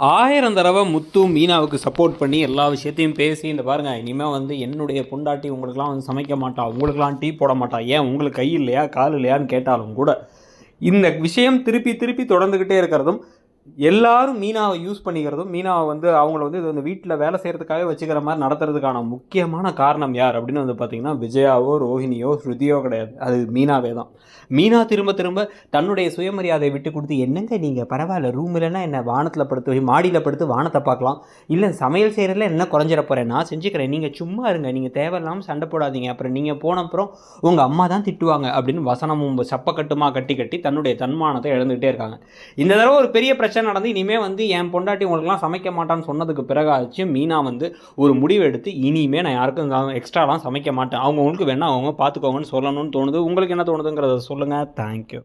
1000 தடவை முத்து மீனாவுக்கு சப்போர்ட் பண்ணி எல்லா விஷயத்தையும் பேசி இந்த பாருங்கள் இனிமேல் வந்து என்னுடைய பொண்டாட்டி உங்களுக்குலாம் வந்து சமைக்க மாட்டா, உங்களுக்குலாம் டீ போட மாட்டா, ஏன் உங்களுக்கு கை இல்லையா கால் இல்லையான்னு கேட்டாலும் கூட இந்த விஷயம் திருப்பி திருப்பி தொடர்ந்துக்கிட்டே இருக்கிறதும் எல்லாரும் மீனாவை யூஸ் பண்ணிக்கிறதும் மீனாவை வந்து அவங்கள வந்து இது வந்து வீட்டில் வேலை செய்கிறதுக்காக வச்சுக்கிற மாதிரி நடத்துறதுக்கான முக்கியமான காரணம் யார் அப்படின்னு வந்து பார்த்திங்கன்னா விஜயாவோ ரோஹிணியோ ஸ்ருதியோ கிடையாது, அது மீனாவே தான். மீனா திரும்ப திரும்ப தன்னுடைய சுயமரியாதையை விட்டு கொடுத்து என்னங்க நீங்கள் பரவாயில்ல ரூம் இல்லைன்னா என்ன வானத்தில் படுத்து மாடியில் படுத்து வானத்தை பார்க்கலாம், இல்லை சமையல் செய்கிறதுல என்ன குறைஞ்சிட போகிறேன், நான் செஞ்சுக்கிறேன், நீங்கள் சும்மா இருங்க, நீங்கள் தேவையில்லாமல் சண்டை போடாதீங்க, அப்புறம் நீங்கள் போன அப்புறம் உங்கள் அம்மா தான் திட்டுவாங்க அப்படின்னு வசனமும் சப்பக்கட்டுமா கட்டி கட்டி தன்னுடைய தன்மானத்தை இழந்துகிட்டே இருக்காங்க. இந்த தடவை ஒரு பெரிய பிரச்சனை நடந்து இனிமேல் வந்து என் பொண்டாட்டி உங்களுக்குலாம் சமைக்க மாட்டான்னு சொன்னதுக்கு பிறகாச்சும் மீனா வந்து ஒரு முடிவு எடுத்து இனிமேல் நான் யாருக்கும் எக்ஸ்ட்ராலாம் சமைக்க மாட்டேன், அவங்கவுங்களுக்கு வேணால் அவங்க பார்த்துக்கோங்கன்னு சொல்லணும்னு தோணுது. உங்களுக்கு என்ன தோணுதுங்கிறத சொல்லுங்கள். தேங்க்யூ.